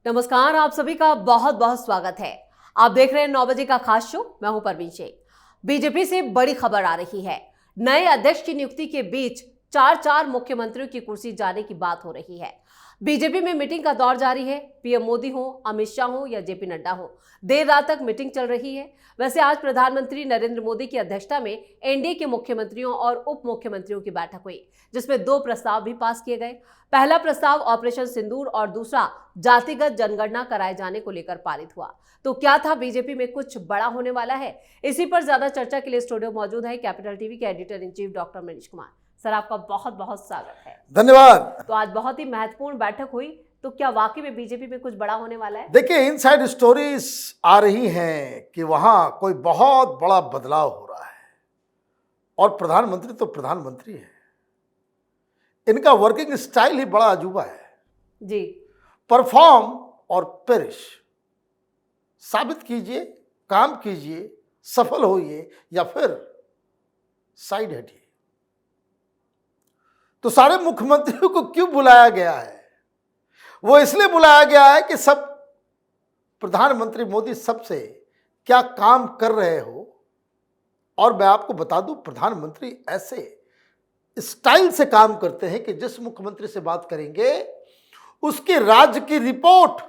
नमस्कार, आप सभी का बहुत बहुत स्वागत है। आप देख रहे हैं 9 बजे का खास शो। मैं हूं परवीन शेख। बीजेपी से बड़ी खबर आ रही है। नए अध्यक्ष की नियुक्ति के बीच चार मुख्यमंत्रियों की कुर्सी जाने की बात हो रही है। बीजेपी में मीटिंग का दौर जारी है। पीएम मोदी हो, अमित शाह हो या जेपी नड्डा हो, देर रात तक मीटिंग चल रही है। वैसे आज प्रधानमंत्री नरेंद्र मोदी की अध्यक्षता में एनडीए के मुख्यमंत्रियों और उप मुख्यमंत्रियों की बैठक हुई, जिसमें 2 प्रस्ताव भी पास किए गए। पहला प्रस्ताव ऑपरेशन सिंदूर और दूसरा जातिगत जनगणना कराए जाने को लेकर पारित हुआ। तो क्या था बीजेपी में कुछ बड़ा होने वाला है? इसी पर ज्यादा चर्चा के लिए स्टूडियो मौजूद है कैपिटल टीवी के editor in chief doctor Manish Kumar. Sir, आपका बहुत बहुत स्वागत है। धन्यवाद। तो आज बहुत ही महत्वपूर्ण बैठक हुई, तो क्या वाकई में बीजेपी में कुछ बड़ा होने वाला है? देखिए, इनसाइड स्टोरीज आ रही हैं कि वहां कोई बहुत बड़ा बदलाव हो रहा है और प्रधानमंत्री तो प्रधानमंत्री है, इनका वर्किंग स्टाइल ही बड़ा अजूबा है जी। परफॉर्म और पेरिश। साबित कीजिए, काम कीजिए, सफल होइए या फिर साइड हटिए। तो सारे मुख्यमंत्रियों को क्यों बुलाया गया है? वो इसलिए बुलाया गया है कि सब प्रधानमंत्री मोदी सबसे क्या काम कर रहे हो। और मैं आपको बता दूं, प्रधानमंत्री ऐसे स्टाइल से काम करते हैं कि जिस मुख्यमंत्री से बात करेंगे उसके राज्य की रिपोर्ट,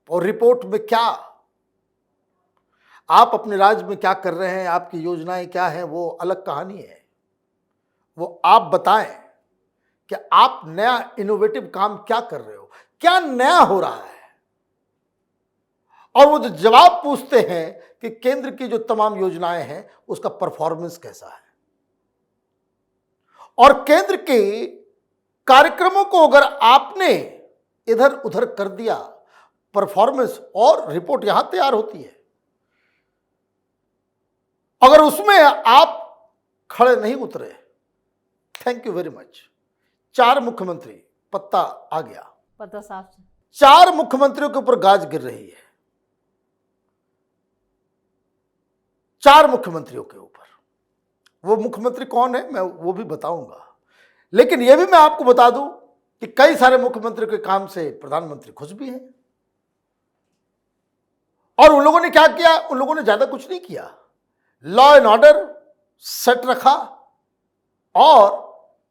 और रिपोर्ट में क्या आप अपने राज्य में क्या कर रहे हैं, आपकी योजनाएं क्या हैं, वो अलग कहानी है। वो आप बताएं कि आप नया इनोवेटिव काम क्या कर रहे हो, क्या नया हो रहा है। और वो जो जवाब पूछते हैं कि केंद्र की जो तमाम योजनाएं हैं उसका परफॉर्मेंस कैसा है, और केंद्र के कार्यक्रमों को अगर आपने इधर उधर कर दिया, परफॉर्मेंस और रिपोर्ट यहां तैयार होती है। अगर उसमें आप खड़े नहीं उतरे, थैंक यू वेरी मच। 4 मुख्यमंत्री, पत्ता आ गया, पता साफ। 4 मुख्यमंत्रियों के ऊपर गाज गिर रही है। 4 मुख्यमंत्रियों के ऊपर। वो मुख्यमंत्री कौन है मैं वो भी बताऊंगा, लेकिन यह भी मैं आपको बता दूं कि कई सारे मुख्यमंत्रियों के काम से प्रधानमंत्री खुश भी हैं। और उन लोगों ने क्या किया? उन लोगों ने ज्यादा कुछ नहीं किया। लॉ एंड ऑर्डर सेट रखा और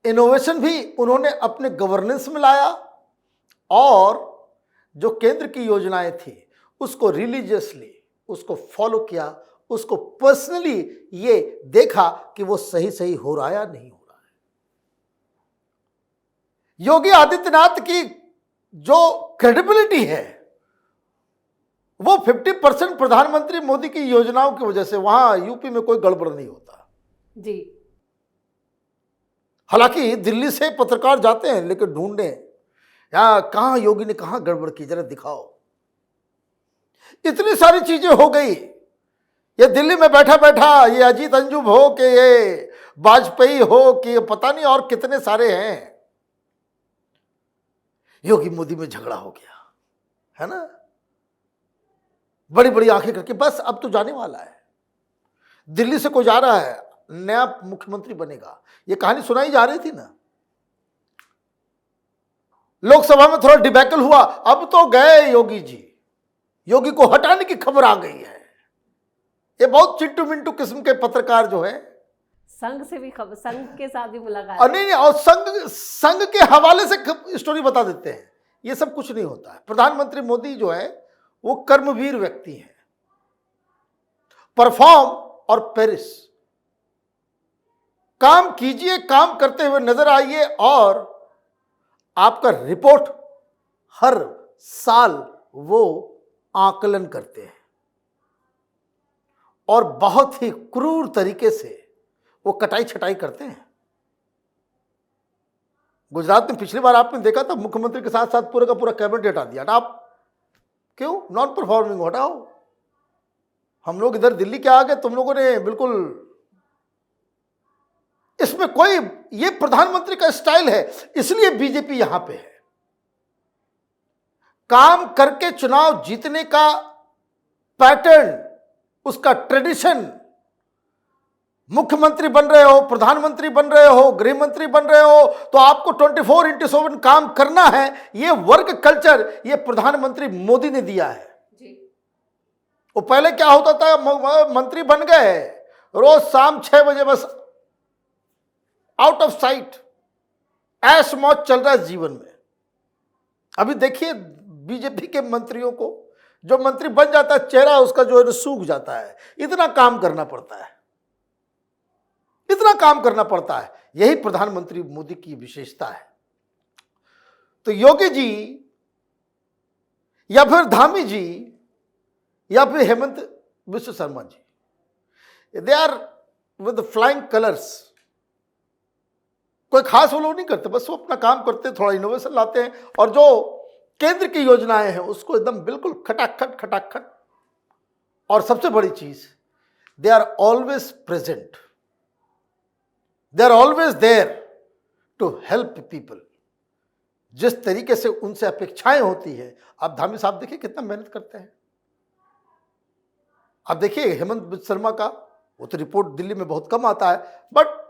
इनोवेशन भी उन्होंने अपने गवर्नेंस में लाया, और जो केंद्र की योजनाएं थी उसको रिलीजियसली उसको फॉलो किया, उसको पर्सनली ये देखा कि वो सही सही हो रहा है या नहीं हो रहा है। योगी आदित्यनाथ की जो क्रेडिबिलिटी है वो 50% प्रधानमंत्री मोदी की योजनाओं की वजह से। वहां यूपी में कोई गड़बड़ नहीं होता जी। हालांकि दिल्ली से पत्रकार जाते हैं लेकिन ढूंढने या कहां योगी ने कहां गड़बड़ की, जरा दिखाओ। इतनी सारी चीजें हो गई। ये दिल्ली में बैठा बैठा ये अजीत अंजुम हो कि ये वाजपेयी हो कि ये पता नहीं और कितने सारे हैं, योगी मोदी में झगड़ा हो गया है ना। बड़ी बड़ी आंखें करके बस अब तो जाने वाला है, दिल्ली से कोई जा रहा है, नया मुख्यमंत्री बनेगा। ये कहानी सुनाई जा रही थी ना। लोकसभा में थोड़ा डिबैकल हुआ, अब तो गए योगी जी, योगी को हटाने की खबर आ गई है। ये बहुत चिंटू मिंटू किस्म के पत्रकार जो है, संघ से भी खबर, संघ के साथ भी मुलाकात। नहीं, और संघ के हवाले से स्टोरी बता देते हैं। ये सब कुछ नहीं होता है। प्रधानमंत्री मोदी जो है वो कर्मवीर व्यक्ति है। परफॉर्म और पेरिस, काम कीजिए, काम करते हुए नजर आइए, और आपका रिपोर्ट हर साल वो आकलन करते हैं और बहुत ही क्रूर तरीके से वो कटाई छटाई करते हैं। गुजरात में पिछली बार आपने देखा था, मुख्यमंत्री के साथ साथ पूरे का पूरा कैबिनेट हटा दिया। आप क्यों? नॉन परफॉर्मिंग हटाओ। हम लोग इधर दिल्ली के आ गए, तुम लोगों ने बिल्कुल, इसमें कोई, ये प्रधानमंत्री का स्टाइल है, इसलिए बीजेपी यहां पे है। काम करके चुनाव जीतने का पैटर्न, उसका ट्रेडिशन मुख्यमंत्री बन रहे हो, प्रधानमंत्री बन रहे हो, गृह मंत्री बन रहे हो, तो आपको 24/7 काम करना है। ये वर्क कल्चर ये प्रधानमंत्री मोदी ने दिया है। वो पहले क्या होता था, मंत्री बन गए, रोज शाम 6 बजे बस आउट ऑफ साइट, ऐश मौज चल रहा है जीवन में। अभी देखिए बीजेपी के मंत्रियों को, जो मंत्री बन जाता है चेहरा उसका जो है सूख जाता है, इतना काम करना पड़ता है, इतना काम करना पड़ता है। यही प्रधानमंत्री मोदी की विशेषता है। तो योगी जी या फिर धामी जी या फिर Hemant Biswa Sarma ji, they are with flying colours. कोई खास वो लोग नहीं करते, बस वो अपना काम करते हैं, थोड़ा इनोवेशन लाते हैं, और जो केंद्र की योजनाएं हैं उसको एकदम बिल्कुल खटाखट खटाखट। और सबसे बड़ी चीज, they are always present, they are always there to help people. जिस तरीके से उनसे अपेक्षाएं होती है, आप धामी साहब देखिए कितना मेहनत करते हैं। आप देखिए हेमंत बिश्व शर्मा का, वो तो रिपोर्ट दिल्ली में बहुत कम आता है, but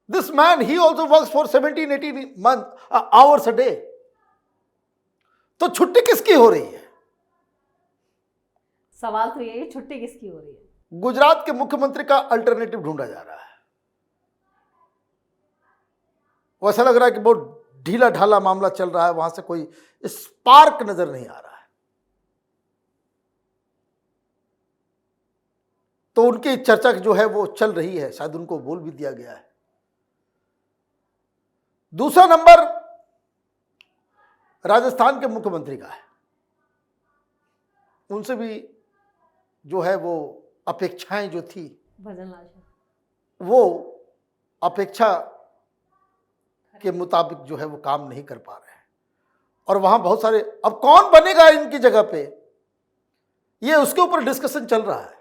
this man he also works for 17-18 hours a day. तो छुट्टी किसकी हो रही है? सवाल तो यही, छुट्टी किसकी हो रही है? गुजरात के मुख्यमंत्री का अल्टरनेटिव ढूंढा जा रहा है। वो ऐसा लग रहा है कि बहुत ढीला ढाला मामला चल रहा है, वहां से कोई स्पार्क नजर नहीं आ रहा है। तो उनकी चर्चा जो है वो चल रही है, शायद उनको बोल भी दिया गया है। दूसरा नंबर राजस्थान के मुख्यमंत्री का है। उनसे भी जो है वो अपेक्षाएं जो थी, वो अपेक्षा के मुताबिक जो है वो काम नहीं कर पा रहे हैं। और वहां बहुत सारे, अब कौन बनेगा इनकी जगह पे, ये उसके ऊपर डिस्कशन चल रहा है।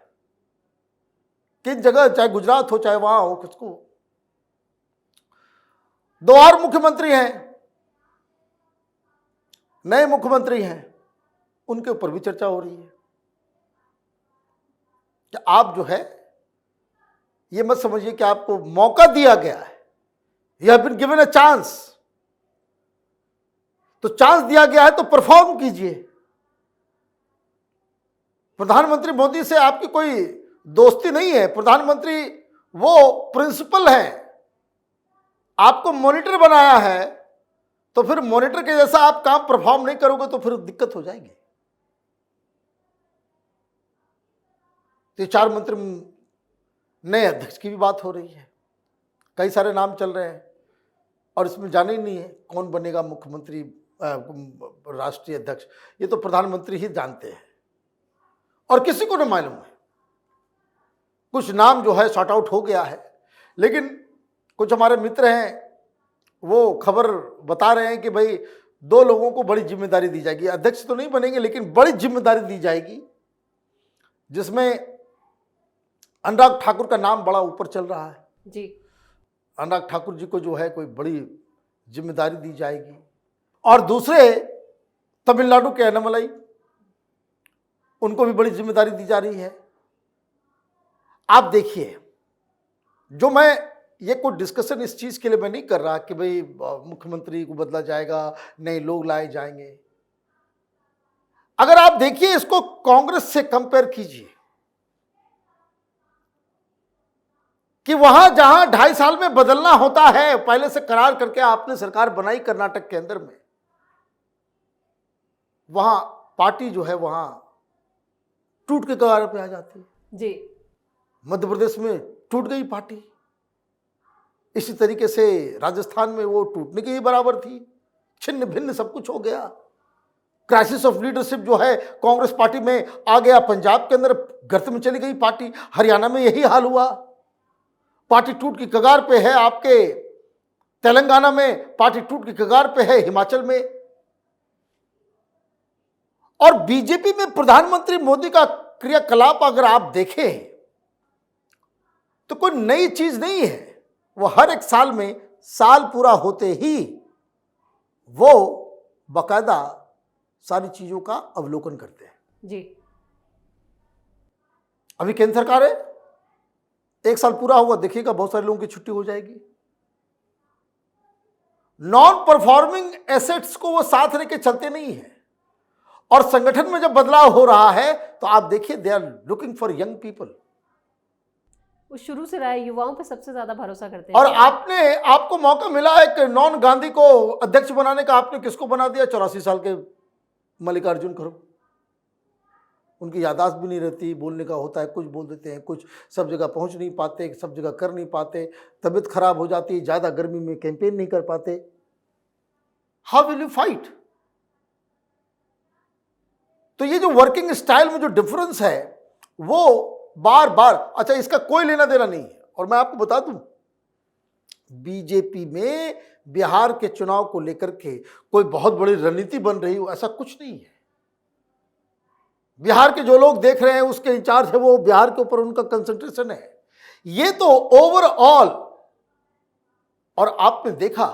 किस जगह, चाहे गुजरात हो चाहे वहां हो, किसको। दो और मुख्यमंत्री हैं, नए मुख्यमंत्री हैं, उनके ऊपर भी चर्चा हो रही है कि आप जो है, ये मत समझिए कि आपको मौका दिया गया है, you have been given a chance. तो चांस दिया गया है तो परफॉर्म कीजिए। प्रधानमंत्री मोदी से आपकी कोई दोस्ती नहीं है। प्रधानमंत्री वो प्रिंसिपल है, आपको मॉनिटर बनाया है, तो फिर मॉनिटर के जैसा आप काम परफॉर्म नहीं करोगे तो फिर दिक्कत हो जाएगी। तो 4 मंत्री, नए अध्यक्ष की भी बात हो रही है, कई सारे नाम चल रहे हैं, और इसमें जाने ही नहीं है कौन बनेगा मुख्यमंत्री, राष्ट्रीय अध्यक्ष। ये तो प्रधानमंत्री ही जानते हैं, और किसी को नहीं मालूम है। कुछ नाम जो है शॉर्ट आउट हो गया है, लेकिन कुछ हमारे मित्र हैं वो खबर बता रहे हैं कि भाई 2 लोगों को बड़ी जिम्मेदारी दी जाएगी। अध्यक्ष तो नहीं बनेंगे, लेकिन बड़ी जिम्मेदारी दी जाएगी, जिसमें अनुराग ठाकुर का नाम बड़ा ऊपर चल रहा है जी। अनुराग ठाकुर जी को जो है कोई बड़ी जिम्मेदारी दी जाएगी। और दूसरे तमिलनाडु के एनामलाई, उनको भी बड़ी जिम्मेदारी दी जा रही है। आप देखिए, जो मैं ये कोई डिस्कशन इस चीज के लिए मैं नहीं कर रहा कि भाई मुख्यमंत्री को बदला जाएगा, नए लोग लाए जाएंगे। अगर आप देखिए इसको कांग्रेस से कंपेयर कीजिए कि वहां जहां 2.5 साल में बदलना होता है, पहले से करार करके आपने सरकार बनाई कर्नाटक के अंदर में, वहां पार्टी जो है वहां टूट के कगार पे आ जाती है जी। मध्य प्रदेश में टूट गई पार्टी, इसी तरीके से राजस्थान में वो टूटने के ही बराबर थी, छिन्न भिन्न सब कुछ हो गया। क्राइसिस ऑफ लीडरशिप जो है कांग्रेस पार्टी में आ गया, पंजाब के अंदर गर्त में चली गई पार्टी, हरियाणा में यही हाल हुआ, पार्टी टूट की कगार पे है। आपके तेलंगाना में पार्टी टूट की कगार पे है, हिमाचल में। और बीजेपी में प्रधानमंत्री मोदी का क्रियाकलाप अगर आप देखें तो कोई नई चीज नहीं है। वो हर एक साल में, साल पूरा होते ही वो बाकायदा सारी चीजों का अवलोकन करते हैं जी। अभी केंद्र सरकार है, 1 साल पूरा हुआ, देखिएगा बहुत सारे लोगों की छुट्टी हो जाएगी। नॉन परफॉर्मिंग एसेट्स को वो साथ लेके चलते नहीं है। और संगठन में जब बदलाव हो रहा है तो आप देखिए, they are looking for young people. वो शुरू से रहा है, युवाओं पे सबसे ज्यादा भरोसा करते हैं। और आपको मौका मिला है कि नॉन गांधी को अध्यक्ष बनाने का, आपने किसको बना दिया? 84 साल के मल्लिकार्जुन खड़गे। उनकी याददाश्त भी नहीं रहती, बोलने का होता है कुछ बोल देते हैं, कुछ सब जगह पहुंच नहीं पाते, सब जगह कर नहीं पाते, तबीयत खराब हो जाती, ज़्यादा गर्मी में कैंपेन नहीं कर पाते। How will you fight? तो ये जो वर्किंग स्टाइल में जो डिफरेंस है वो बार बार, अच्छा इसका कोई लेना देना नहीं है। और मैं आपको बता दूं, बीजेपी में बिहार के चुनाव को लेकर के कोई बहुत बड़ी रणनीति बन रही हो, ऐसा कुछ नहीं है। बिहार के जो लोग देख रहे हैं, उसके इंचार्ज है वो, बिहार के ऊपर उनका कंसंट्रेशन है। ये तो ओवरऑल। और आपने देखा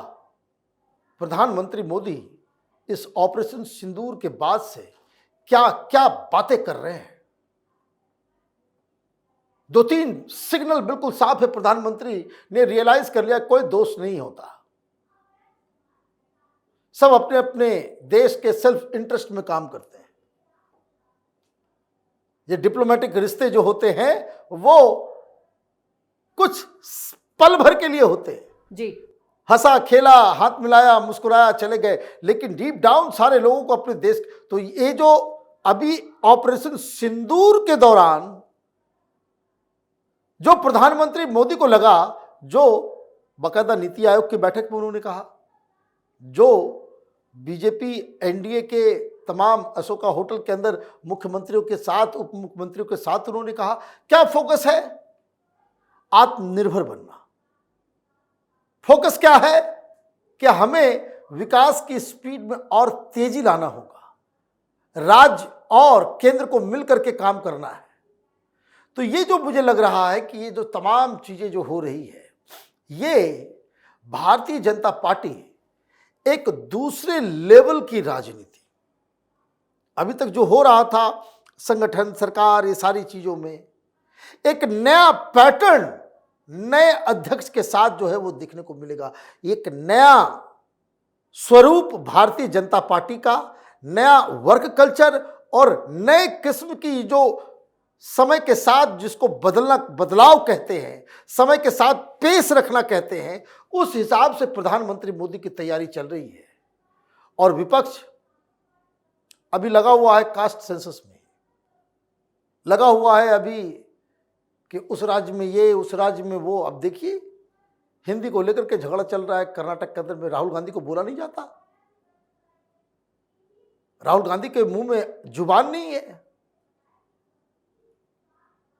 प्रधानमंत्री मोदी इस ऑपरेशन सिंदूर के बाद से क्या क्या बातें कर रहे हैं। 2-3 सिग्नल बिल्कुल साफ है। प्रधानमंत्री ने रियलाइज कर लिया कोई दोष नहीं होता, सब अपने अपने देश के सेल्फ इंटरेस्ट में काम करते हैं। ये डिप्लोमेटिक रिश्ते जो होते हैं वो कुछ पल भर के लिए होते हैं जी। हंसा खेला, हाथ मिलाया, मुस्कुराया, चले गए, लेकिन डीप डाउन सारे लोगों को अपने देश। तो ये जो अभी ऑपरेशन सिंदूर के दौरान जो प्रधानमंत्री मोदी को लगा, जो बाकायदा नीति आयोग की बैठक में उन्होंने कहा, जो बीजेपी एनडीए के तमाम अशोका होटल के अंदर मुख्यमंत्रियों के साथ, उप मुख्यमंत्रियों के साथ उन्होंने कहा, क्या फोकस है? आत्मनिर्भर बनना। फोकस क्या है कि हमें विकास की स्पीड में और तेजी लाना होगा, राज्य और केंद्र को मिलकर के काम करना है। तो ये जो मुझे लग रहा है कि ये जो तमाम चीजें जो हो रही है, ये भारतीय जनता पार्टी एक दूसरे लेवल की राजनीति, अभी तक जो हो रहा था संगठन, सरकार, ये सारी चीजों में एक नया पैटर्न नए अध्यक्ष के साथ जो है वो देखने को मिलेगा। एक नया स्वरूप भारतीय जनता पार्टी का, नया वर्क कल्चर और नए किस्म की जो समय के साथ जिसको बदलना, बदलाव कहते हैं, समय के साथ पेस रखना कहते हैं, उस हिसाब से प्रधानमंत्री मोदी की तैयारी चल रही है। और विपक्ष अभी लगा हुआ है कास्ट सेंसस में, लगा हुआ है अभी कि उस राज्य में ये, उस राज्य में वो। अब देखिए हिंदी को लेकर के झगड़ा चल रहा है कर्नाटक के अंदर में। राहुल गांधी को बोला नहीं जाता, राहुल गांधी के मुंह में जुबान नहीं है।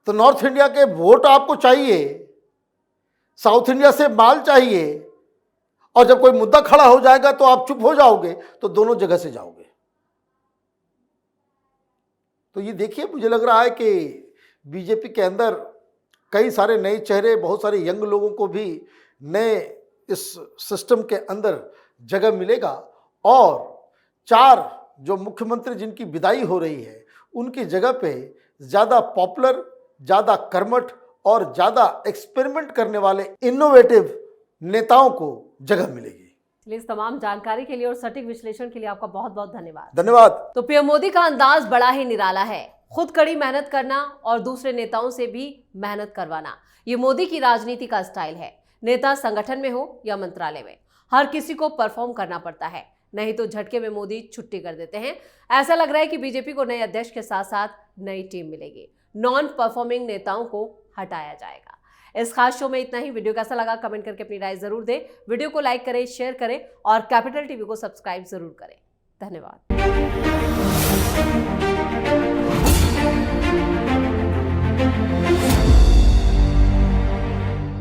तो नॉर्थ इंडिया के वोट आपको चाहिए, साउथ इंडिया से माल चाहिए, और जब कोई मुद्दा खड़ा हो जाएगा तो आप चुप हो जाओगे, तो दोनों जगह से जाओगे। तो ये देखिए, मुझे लग रहा है कि बीजेपी के अंदर कई सारे नए चेहरे, बहुत सारे यंग लोगों को भी नए इस सिस्टम के अंदर जगह मिलेगा। और 4 जो मुख्यमंत्री जिनकी विदाई हो रही है, उनकी जगह पे ज़्यादा पॉपुलर, ज़्यादा कर्मठ और ज़्यादा एक्सपेरिमेंट करने वाले इनोवेटिव नेताओं को जगह मिलेगी। इस तमाम जानकारी के लिए और सटीक विश्लेषण के लिए आपका बहुत बहुत धन्यवाद। धन्यवाद। तो पीएम मोदी का अंदाज बड़ा ही निराला है, खुद कड़ी मेहनत करना और दूसरे नेताओं से भी मेहनत करवाना, ये मोदी की राजनीति का स्टाइल है। नेता संगठन में हो या मंत्रालय में, हर किसी को परफॉर्म करना पड़ता है, नहीं तो झटके में मोदी छुट्टी कर देते हैं। ऐसा लग रहा है कि बीजेपी को नए अध्यक्ष के साथ साथ नई टीम मिलेगी, नॉन परफॉर्मिंग नेताओं को हटाया जाएगा। इस खास शो में इतना ही। वीडियो कैसा लगा कमेंट करके अपनी राय जरूर दें, वीडियो को लाइक करें, शेयर करें और कैपिटल टीवी को सब्सक्राइब जरूर करें। धन्यवाद।